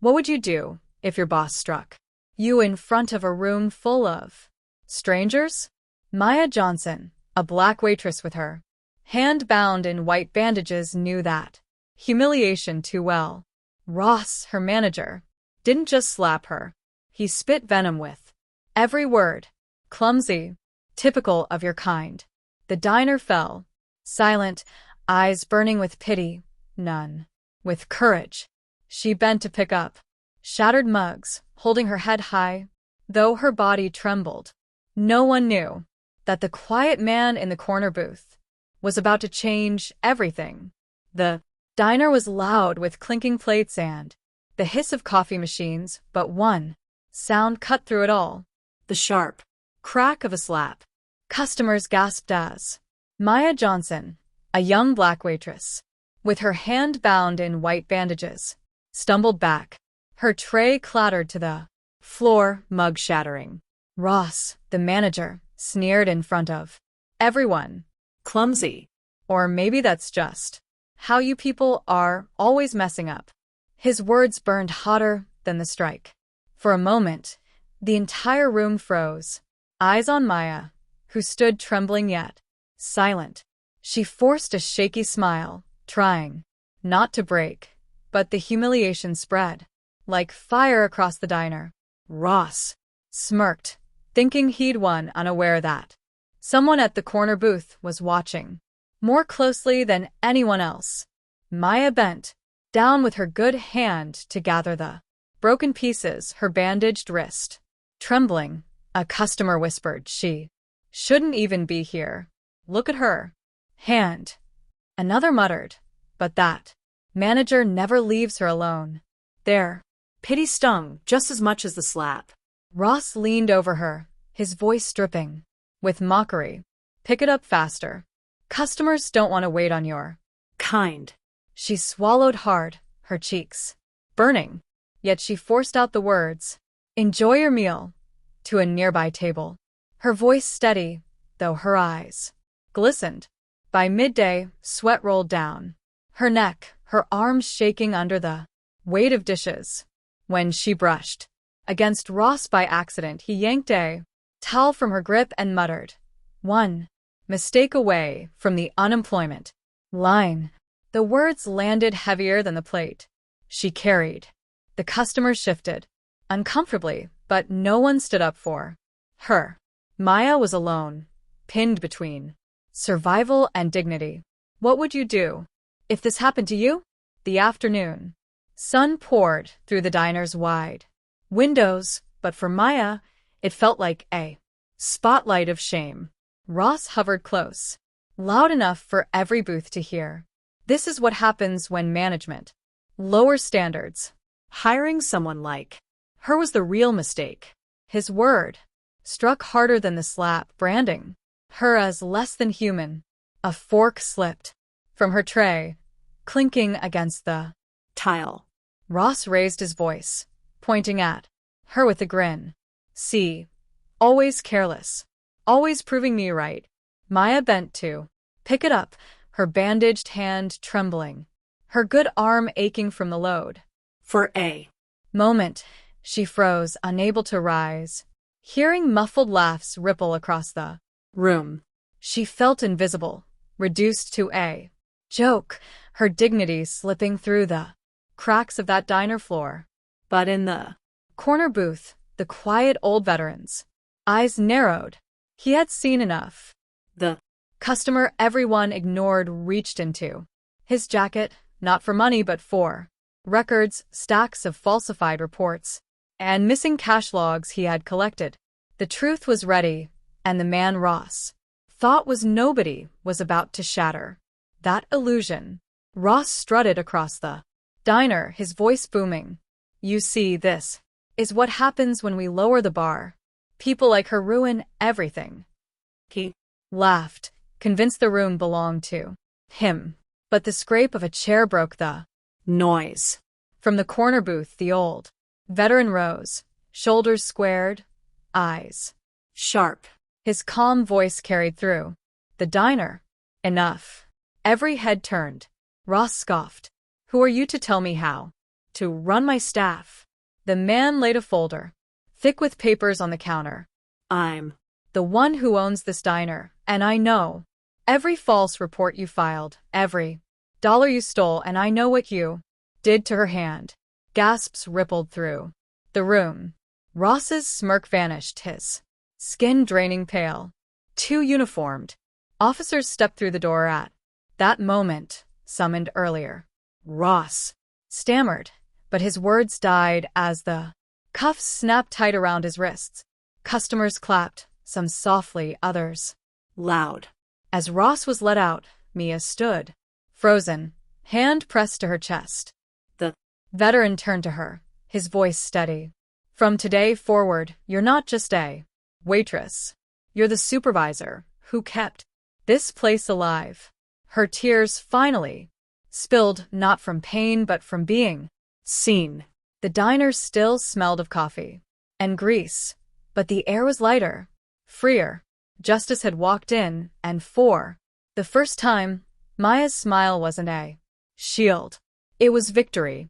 What would you do if your boss struck you in front of a room full of strangers? Maya Johnson, a black waitress with her hand bound in white bandages, knew that humiliation too well. Ross, her manager, didn't just slap her. He spit venom with every word. Clumsy. Typical of your kind. The diner fell. Silent, eyes burning with pity. None. With courage. She bent to pick up shattered mugs, holding her head high, though her body trembled. No one knew that the quiet man in the corner booth was about to change everything. The diner was loud with clinking plates and the hiss of coffee machines, but one sound cut through it all. The sharp crack of a slap. Customers gasped as Maya Johnson, a young black waitress, with her hand bound in white bandages, stumbled back. Her tray clattered to the floor, mug shattering. Ross, the manager, sneered in front of everyone. Clumsy. Or maybe that's just how you people are, always messing up. His words burned hotter than the strike. For a moment, the entire room froze. Eyes on Maya, who stood trembling yet silent. She forced a shaky smile, trying not to break, but the humiliation spread like fire across the diner. Ross smirked, thinking he'd won, unaware that someone at the corner booth was watching more closely than anyone else. Maya bent down with her good hand to gather the broken pieces, her bandaged wrist trembling. A customer whispered she shouldn't even be here. Look at her hand. Another muttered, but that manager never leaves her alone. There. Pity stung just as much as the slap. Ross leaned over her, his voice dripping with mockery. Pick it up faster. Customers don't want to wait on your kind. She swallowed hard, her cheeks burning, yet she forced out the words, enjoy your meal, to a nearby table. Her voice steady, though her eyes glistened. By midday, sweat rolled down her neck, her arms shaking under the weight of dishes. When she brushed against Ross by accident, he yanked a towel from her grip and muttered, one mistake away from the unemployment line. The words landed heavier than the plate she carried. The customers shifted uncomfortably, but no one stood up for her. Maya was alone, pinned between survival and dignity. What would you do if this happened to you? The afternoon sun poured through the diner's wide windows, but for Maya, it felt like a spotlight of shame. Ross hovered close, loud enough for every booth to hear. This is what happens when management lowers standards. Hiring someone like her was the real mistake. His word struck harder than the slap, branding her as less than human. A fork slipped from her tray, clinking against the tile. Ross raised his voice, pointing at her with a grin. See, always careless, always proving me right. Maya bent to pick it up, her bandaged hand trembling, her good arm aching from the load. For a moment, she froze, unable to rise. Hearing muffled laughs ripple across the room, she felt invisible, reduced to a joke, her dignity slipping through the cracks of that diner floor. But in the corner booth, the quiet old veteran's eyes narrowed. He had seen enough. The customer everyone ignored reached into his jacket, not for money but for records, stacks of falsified reports, and missing cash logs he had collected. The truth was ready, and the man Ross thought was nobody was about to shatter that illusion. Ross strutted across the diner, his voice booming. You see, this is what happens when we lower the bar. People like her ruin everything. He laughed, convinced the room belonged to him. But the scrape of a chair broke the noise. From the corner booth, the old veteran rose, shoulders squared, eyes sharp. His calm voice carried through the diner. Enough. Every head turned. Ross scoffed. Who are you to tell me how to run my staff. The man laid a folder, thick with papers on the counter. I'm The one who owns this diner, and I know every false report you filed, every dollar you stole, and I know what you did to her hand. Gasps rippled through the room. Ross's smirk vanished, his skin draining pale. Two uniformed officers stepped through the door at that moment, summoned earlier. Ross stammered, but his words died as the cuffs snapped tight around his wrists. Customers clapped, some softly, others loud. as Ross was let out. Mia stood, frozen, hand pressed to her chest. The veteran turned to her, his voice steady. From today forward, you're not just a waitress. You're the supervisor who kept this place alive. Her tears finally spilled, not from pain but from being seen. The diner still smelled of coffee and grease, but the air was lighter, freer. Justice had walked in, and for the first time, Maya's smile wasn't a shield. It was victory.